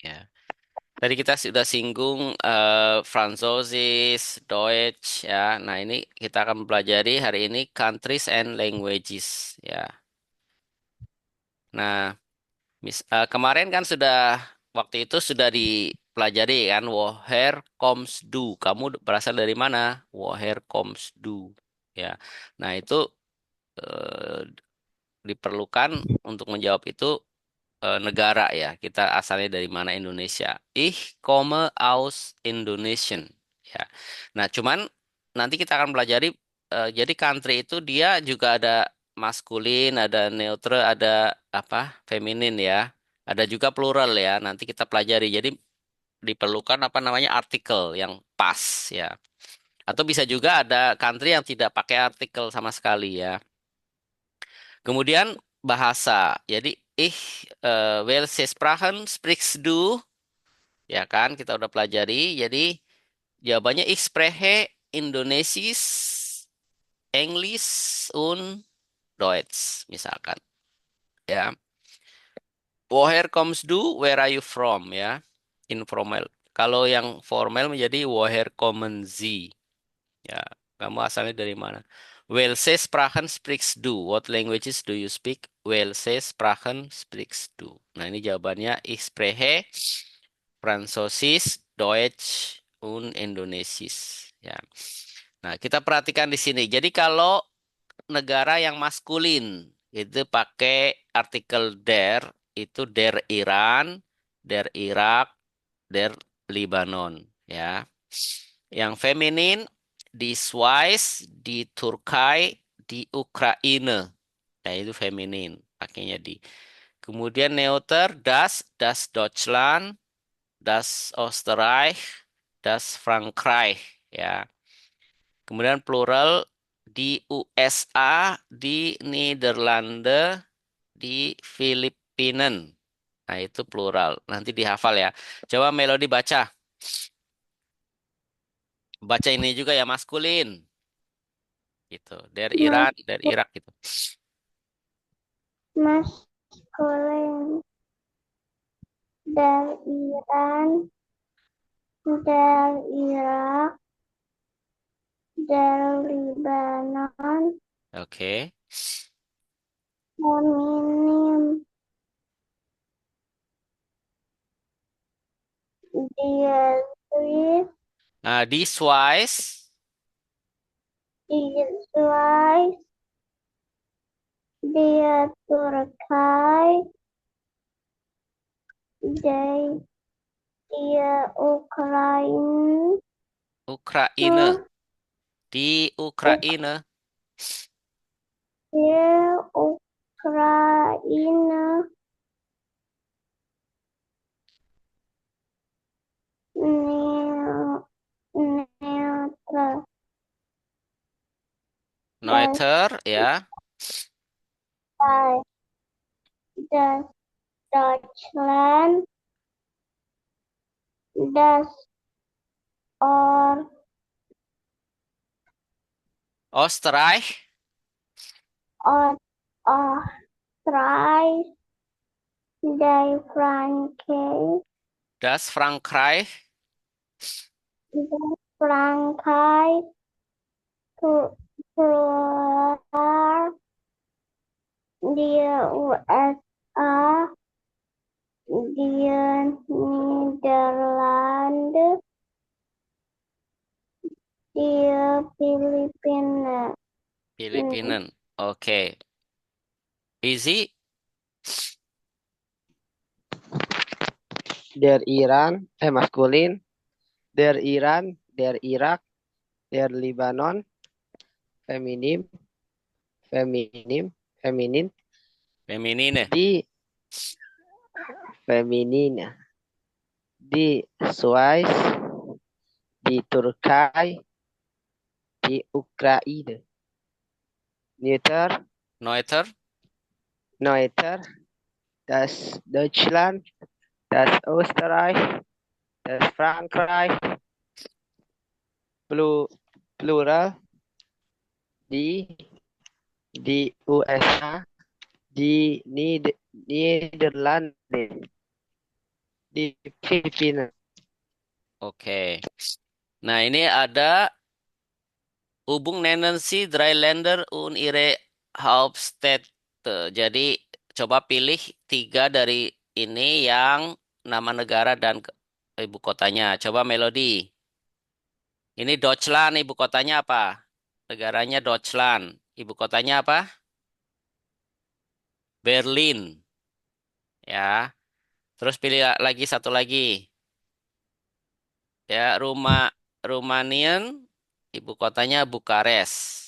Ya. Tadi kita sudah singgung Französis, Deutsch ya. Nah, ini kita akan pelajari hari ini countries and languages ya. Nah, kemarin kan sudah waktu itu sudah dipelajari kan woher comes do. Kamu berasal dari mana? Woher comes do ya. Nah, itu eh, diperlukan untuk menjawab itu negara ya. Kita asalnya dari mana Indonesia. Ich komme aus Indonesien. Ya. Nah, cuman nanti kita akan pelajari jadi country itu dia juga ada maskulin, ada neuter, ada apa? Feminin ya. Ada juga plural ya. Nanti kita pelajari. Jadi diperlukan apa namanya artikel yang pas ya. Atau bisa juga ada country yang tidak pakai artikel sama sekali ya. Kemudian bahasa. Jadi welche Sprachen sprichst du? Ya kan, kita udah pelajari. Jadi jawabannya ich spreche Indonesisch, Englisch und Deutsch misalkan. Ya. Woher kommst du? Where are you from? Ya. Informal. Kalau yang formal menjadi woher kommen Sie? Ya, kamu asalnya dari mana? Welche Sprachen sprichst du? What languages do you speak? Welche Sprachen sprichst du? Nah, ini jawabannya ich spreche Französisch, Deutsch, und Indonesisch. Ya. Nah, kita perhatikan di sini. Jadi kalau negara yang maskulin itu pakai artikel der, itu der Iran, der Irak, der Libanon. Ya. Yang feminin di Swiss, di Turki, di Ukraina. Nah, itu feminin, pakainya di. Kemudian neuter das Deutschland, das Österreich, das Frankreich, ya. Kemudian plural di USA, di Nederlanda, di Filipina. Nah, itu plural. Nanti dihafal ya. Coba Melodi baca. Baca ini juga ya maskulin. Gitu. Dari Iran, dari Mas- Irak gitu. Maskulin dari Iran, dari Irak, dari Libanon, Oke. feminim dia Swiss, Nah, di Swiss, dia Swiss, dia Turki, dia, dia Ukraina, Ukraina. Di Ukraina. dia Ukraina, neutra, das, Neuter, ya. das Deutschland, das Or, Österreich, Or, Österreich, die Frankreich, das Frankreich, die Frankreich, Kroatien, die USA, die Niederlande, die Filipina. Filipina. Oke. Easy. Der Iran, maskulin, der Iran, der Irak, der Libanon, feminim, feminim, feminin, Feminine. di feminina, di Swiss, di Turki, di Ukraina, neuter, Neuter. neuter, das Deutschland, das Österreich, das Frankreich, plural, di, di USA, di Nederlanden, di Filipina. Oke. Nah, ini ada hubung nennen Sie Dreiländer und ihre Hauptstädte. Jadi, coba pilih tiga dari ini yang nama negara dan ibu kotanya. Coba Melodi. Ini Deutschland, ibu kotanya apa? Negaranya Deutschland. Ibu kotanya apa? Berlin. Ya. Terus pilih lagi satu lagi. Ya, Rumanian, ibu kotanya Bukares.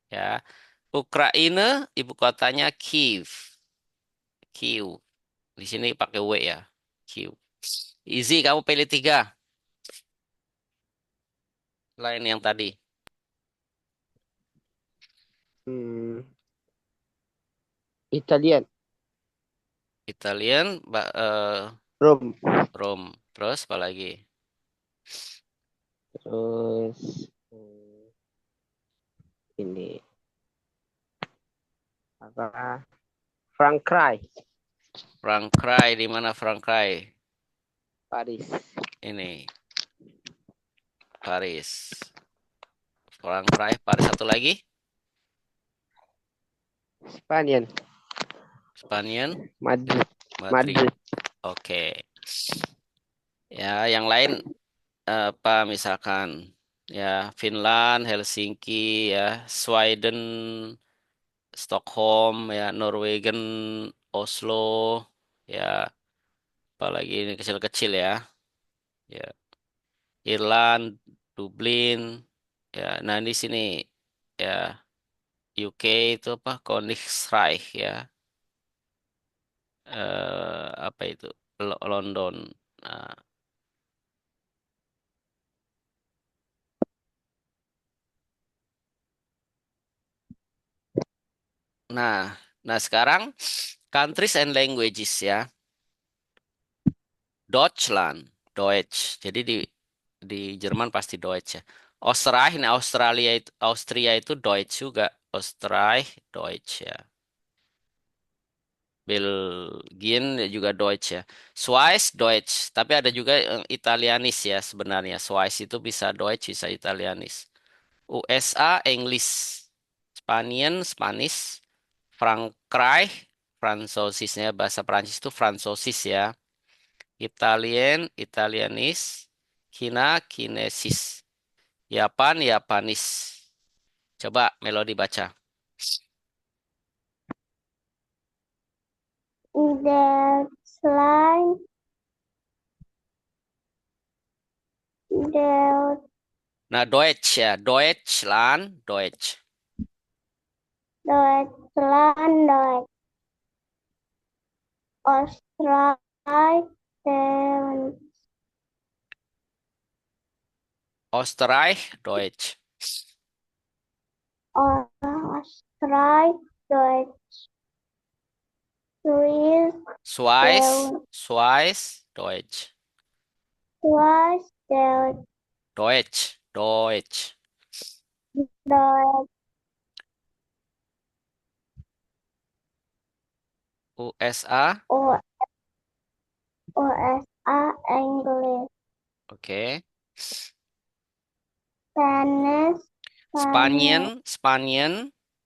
Ya. Ukraina, ibu kotanya Kiev. Kiev. Di sini pakai W ya. Kiev. Easy, kamu pilih tiga. Lain yang tadi. Hmm, Italian, Italian, Rome. Rome. Terus apa lagi? Terus ini apa? Frankfurt, Frankfurt, di mana Frankfurt? Paris. Ini, Paris. Frankfurt, Paris. Satu lagi. Spanian, Spanian, Madrid. Madrid. Madrid. Oke. Ya, yang lain apa misalkan ya Finland, Helsinki, ya Sweden, Stockholm, ya Norwegian, Oslo, ya apalagi ini kecil-kecil ya, ya Irland, Dublin, ya. Nah di sini ya UK itu apa Koningsreich ya, apa itu London. Nah, nah, nah sekarang countries and languages ya. Deutschland, Deutsch. Jadi di Jerman pasti Deutsch ya. Österreich, nah Austria itu Deutsch juga. Österreich, Deutsch ya. Belgien ya juga Deutsch ya. Swiss, Deutsch. Tapi ada juga yang Italianis ya sebenarnya. Swiss itu bisa Deutsch, bisa Italianis. USA, English. Spanian, Spanish. Frankreich, Fransosisnya bahasa Prancis itu Fransosis ya. Italien, Italianis, Cina, Kinesis, Japan, Japanis. Coba Melodi baca. Deutschland, Deutschland, Nah, Deutsch ya, Deutschland, Deutsch. Deutschland, Australia, Deutschland, Österreich, Deutsch. Australia, Deutsch, Swiss, Swiss, Deutsch, Swiss, Deutsch. Swiss, Deutsch, Deutsch, Deutsch. Deutsch, USA, O- USA, English, oke. Spanish, Spanish, Spanian, Spanian,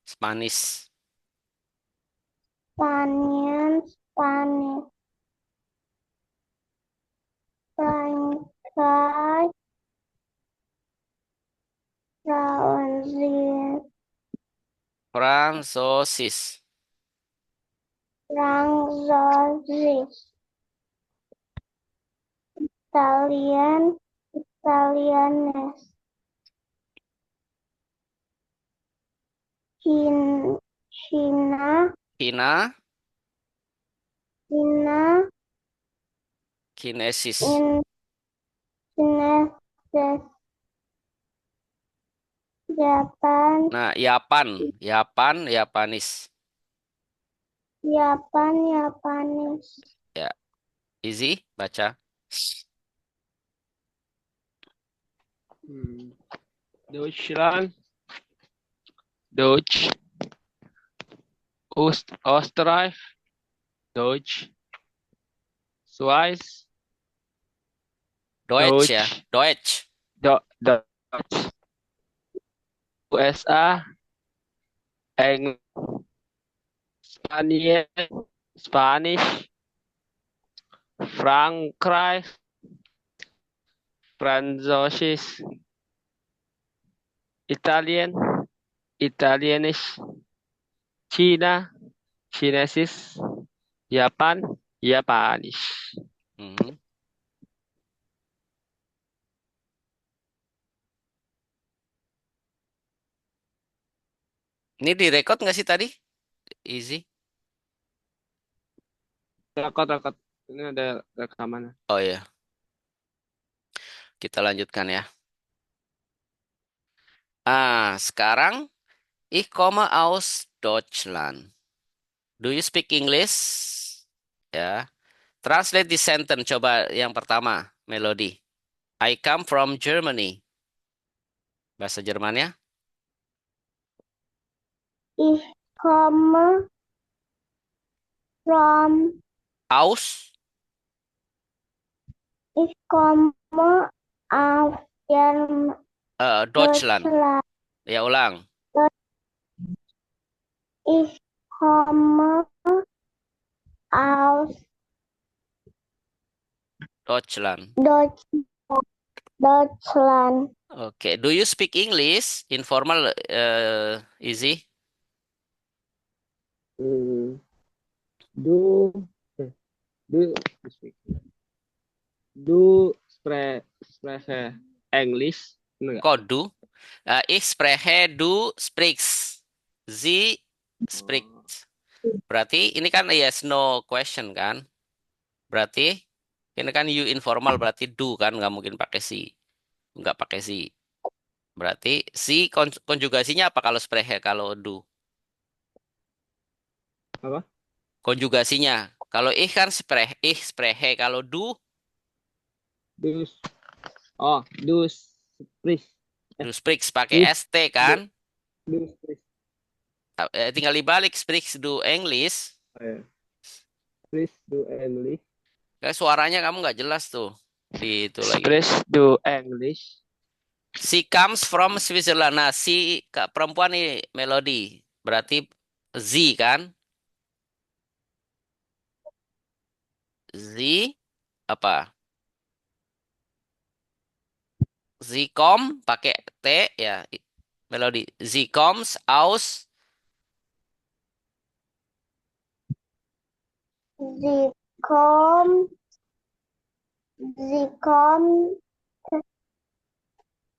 Spanish. Spanish, Spanish, Frankreich, Francis, Fransosis. Francis, Italian, Italianes, China, China, China, Kinesis. in Kinesis, Japan, Nah, Japan, Japan, Japanis. Japan, Japanese, Ya, easy, baca. Deutschland, Deutsch, Österreich, Deutsch, Swiss, Deutsch ya. Deutsch, Deutsch. Dutch, USA, English, Spanish, Spanish, Frankreich, Französisch, Italian, Italianisch, Cina, Chinesis, Japan, Japanisch. Mhm. Ini direkod nggak sih tadi? Easy. Rekod. Ini ada rekaman. Oh ya, kita lanjutkan ya. Sekarang ich komme aus Deutschland. Do you speak English? Ya. Translate the sentence. Coba yang pertama, Melody. I come from Germany. Bahasa Jermannya. Ich komme from, Aus, ich komme aus Deutschland. Deutschland. Ya ulang. Ich komme aus Deutschland. Deutschland. Oke. Do you speak English? Informal, easy. Hmm. Do, eh, do, do, spreche English. Enggak. Kok do? Ich spreche, du sprichst. Sie spricht. Berarti ini kan yes no question kan? Berarti ini kan you informal berarti do kan nggak mungkin pakai si. Nggak pakai si. Berarti si konjugasinya apa kalau spreche kalau do? Apa? Konjugasinya. Kalau ich kan spreche kalau do Do, do spricht. do sprichst pakai Spricht, st kan? do spricht. Tinggal dibalik sprichst do English. Oh, ya. Spricht, do English. Kayak suaranya kamu nggak jelas tuh di itu lagi. Spricht, do English. She comes from Switzerland. Nah, si perempuan nih Melody. Berarti Z kan? Z apa? Sie kommt pakai T ya. Melody. Sie comes aus Sie kommt, sie kommt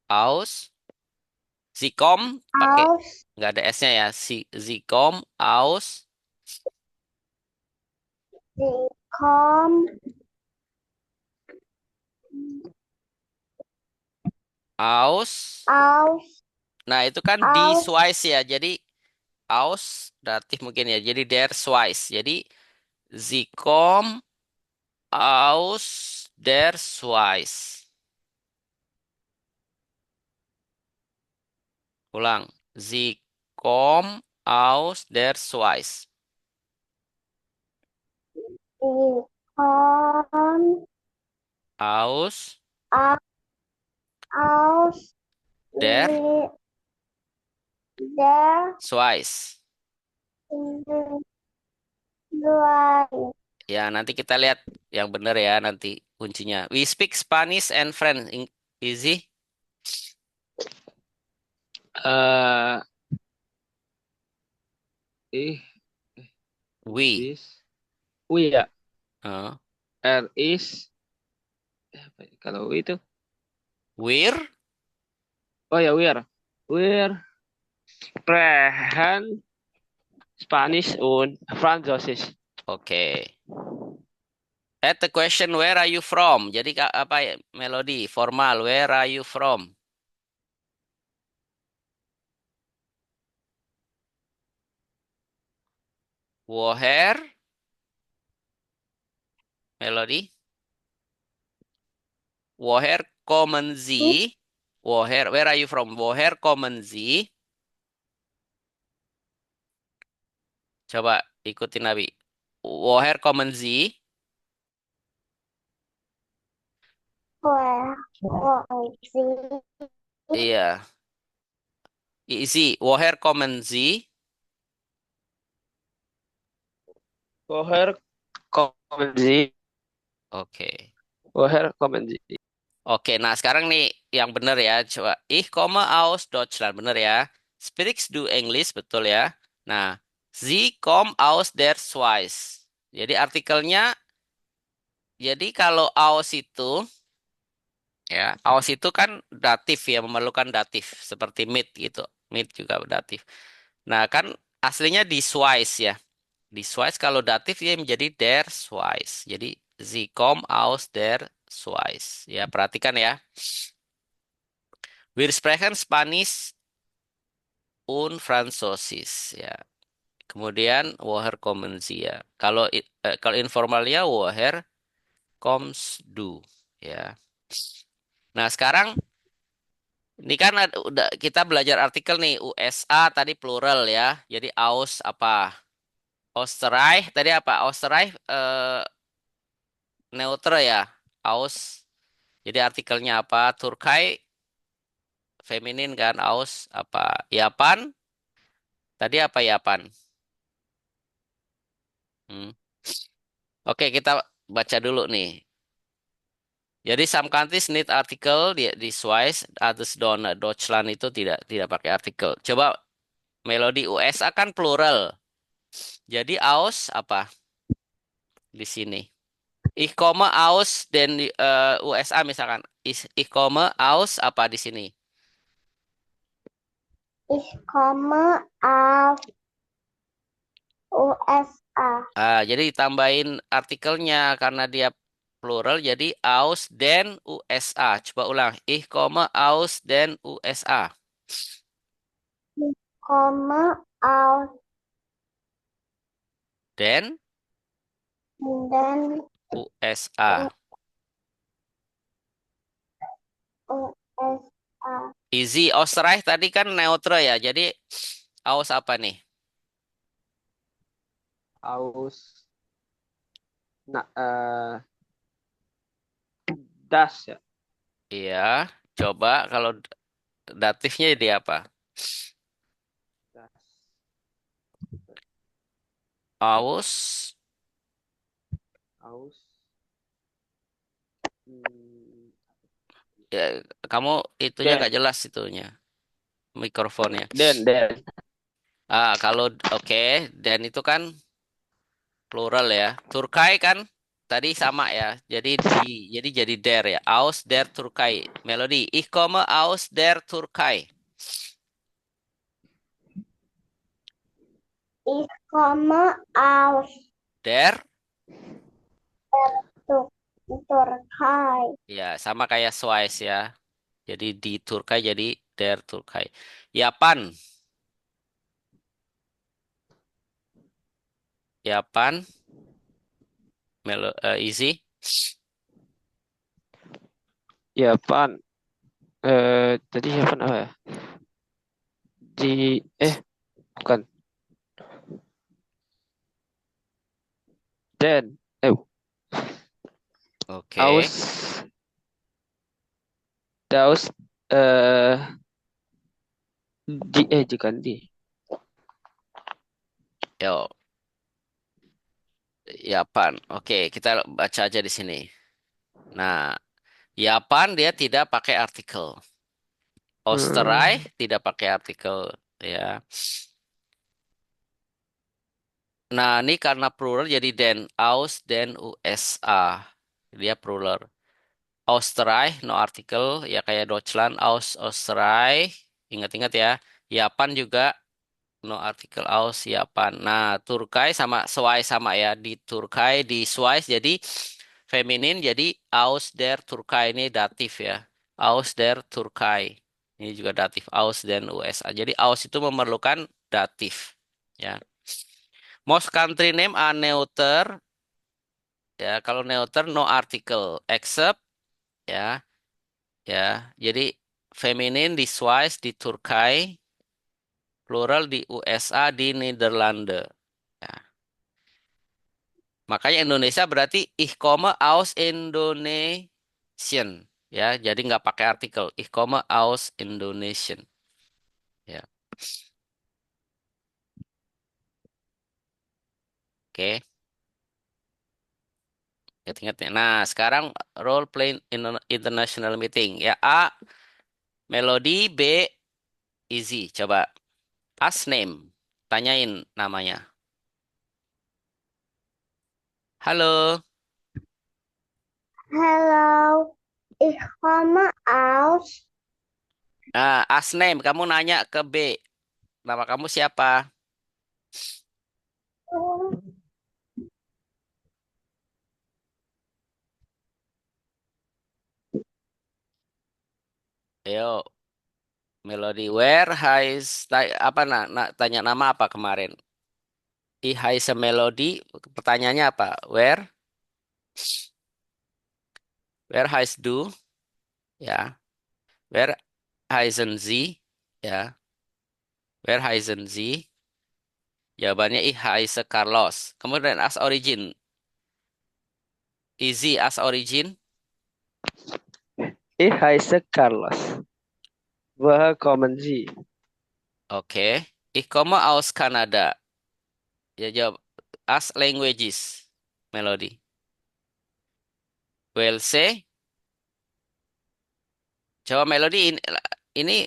aus. Sie kommt pakai aus, nggak ada S-nya ya. Sie kommt sie kommt aus. aus, Nah, itu kan di aus, Swiss ya. Jadi aus datif mungkin ya. Jadi der Swiss. Jadi sie kommt aus der Schweiz. Ulang. Sie kommt aus der Schweiz. sie kommt Aus aus, der der Schweiz. Schweiz. Ya, nanti kita lihat yang benar ya nanti kuncinya. We speak Spanish and French. Easy. Eh, ih, We. is. Oh iya, Uh, R is. Apa ya? Kalau itu. we're. Oh ya, wir sprechen Spanish und Französisch. Oke. At the question, where are you from? Jadi apa ya, Melody? Formal. Where are you from? Woher? Melody? Woher kommen Sie? Woher, where are you from? Woher kommen Sie? Coba ikutin Nabi. Woher kommen Sie? where was the Iya, easy. Woher kommen Sie? Woher kommen Sie? Oke. Woher kommen Sie? Oke, nah sekarang nih yang benar ya. Coba. Ich komme aus Deutschland. Benar ya. Speaks du English. Betul ya. Nah, Sie kommen aus der Schweiz. Jadi artikelnya, jadi kalau aus itu, ya, aus itu kan datif ya, memerlukan datif. Seperti meet gitu. Meet juga datif. Nah, kan aslinya di Schweiz ya. Di Schweiz kalau datif dia menjadi der Schweiz. Jadi, Sie kommen aus der Schweiz. Ya, perhatikan ya. Wir sprechen Spanish und Französisch ya. Kemudian woher kommen Sie ya. Kalau informalnya woher kommst du ya. Nah, sekarang ini kan udah kita belajar artikel nih USA tadi plural ya. Jadi aus apa? Österreich tadi apa? Österreich neutral ya. Aus. Jadi artikelnya apa? Turkai feminin kan aus apa? Yapan tadi apa Yapan? Hmm. Oke, kita baca dulu nih. Jadi some countries need artikel di Swiss, others don't. Nah, Deutschland itu tidak pakai artikel. Coba melodi USA kan plural. Jadi aus apa di sini? Ich komme aus dan USA misalkan. Ich komme aus apa di sini? Ich komme aus USA. Jadi ditambahin artikelnya karena dia plural jadi aus dan USA. Coba ulang. Ich komme aus dan USA. Ich komme aus Dan den USA. USA. Easy. Österreich tadi kan neutral ya. Jadi aus apa nih? Aus. Nah, das ya. Iya. Coba kalau datifnya jadi apa? Das. Aus. Aus. Hmm, Ya, kamu itunya nggak Den. jelas itunya. Mikrofonnya. Den. Kalau oke. Dan itu kan plural ya. Turkai kan tadi sama ya. Jadi der ya. Aus der Turkai. Melodi. Ich komme aus der Turkai. Ich komme aus Der. Turkai. Ya, sama kayak Swiss ya. Jadi di Turkai jadi der Turkai. Yapan. Yapan. Easy. Japan. Tadi Japan apa ya? Bukan. Den. Oke. Aus. Daus. Eh, bukan di. Yo, Yapan. Oke, kita baca aja di sini. Nah, Yapan dia tidak pakai artikel. Hmm, Australia tidak pakai artikel ya. Nah, ini karena plural jadi den aus dan USA. Dia plural. Australia no artikel ya kayak Deutschland aus Australia. Ingat-ingat ya. Yapan juga no artikel aus Yapan. Nah, Turkai sama Swiss sama ya. Di Turkai di Swiss jadi feminin jadi aus der Turkai ini datif ya. Aus der Turkai. Ini juga datif aus dan USA. Jadi aus itu memerlukan datif ya. Most country name are neuter ya. Kalau neuter no article except ya ya. Jadi feminin di Swiss di Turkai, plural di USA di Nederlanden. Ya. Makanya Indonesia berarti ich komme aus Indonesien. Ya, jadi nggak pakai artikel. Ich komme aus Indonesien. Ya, oke. Ingat-ingat ya. Nah, sekarang role play in international meeting. Ya, A, melodi, B, easy. Coba. Ask name. Tanyain namanya. Halo. Hello. Ich komme aus. Nah, ask name. Kamu nanya ke B. Nama kamu siapa? Ayo, melodi. Where has... Apa, tanya nama apa kemarin? I has a melody. Pertanyaannya apa? Where has do? Ya. Where heißen Sie? Ya. Where heißen Sie? Jawabannya I heiße Carlos. Kemudian as origin. Easy as origin. Ich heiße Carlos. Woher kommen Sie? Oke. Ich komme aus Kanada. Ya jawab. As languages. Melody. Well say. Coba Melody ini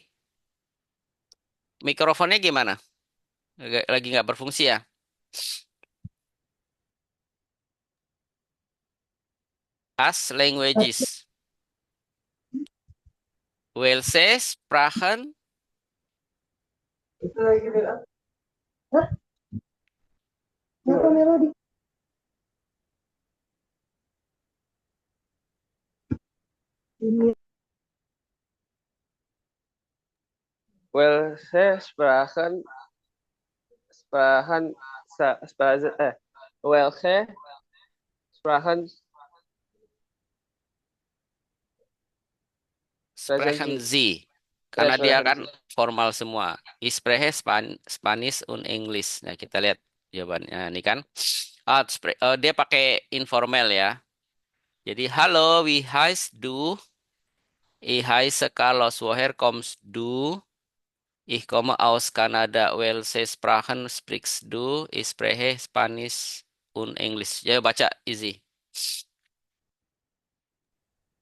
mikrofonnya gimana? Lagi nggak berfungsi ya? As languages. Well say, sprachen. Kenapa melodi? Ini. Well, saya sprachen, welche sprachen sprechen Sprechen Sie? Sie. Ya, Karena dia sprechen kan Sie. formal semua. Ich spreche Spanish und English. Nah, kita lihat jawabannya. Ini kan. Dia pakai informal ya. Jadi, halo, wie heißt du? Ich heiße Carlos. Woher kommst du? Ich komme aus Kanada. Welche Sprachen sprichst du? Ich spreche Spanish und English. Ya, baca easy.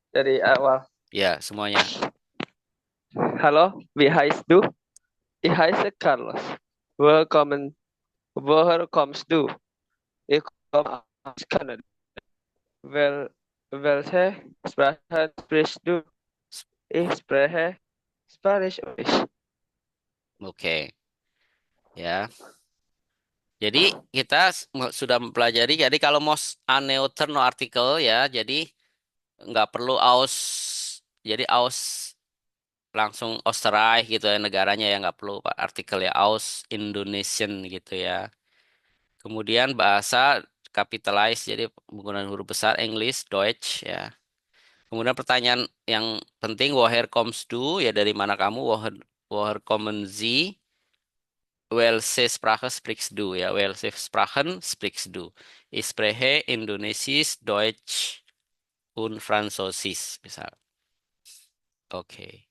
Dari awal. Ya, semuanya. Hallo, wie heißt du? Ich heiße Carlos. Willkommen. Woher kommst du? Ich komme aus Kanada. Welche Sprache sprichst du? Ich spreche Spanisch und Englisch. Oke. Ya. Jadi kita sudah mempelajari. Jadi kalau mau neuter no artikel ya. Jadi nggak perlu aus. Jadi aus langsung Österreich gitu ya negaranya ya nggak perlu Pak, artikel ya aus Indonesian gitu ya. Kemudian bahasa capitalize jadi menggunakan huruf besar English, Deutsch ya. Kemudian pertanyaan yang penting woher kommst du ya dari mana kamu woher kommen Sie? Welche Sprache sprichst du ya? Welche Sprachen sprichst du? Ich spreche Indonesisch, Deutsch und Französisch misal. Oke.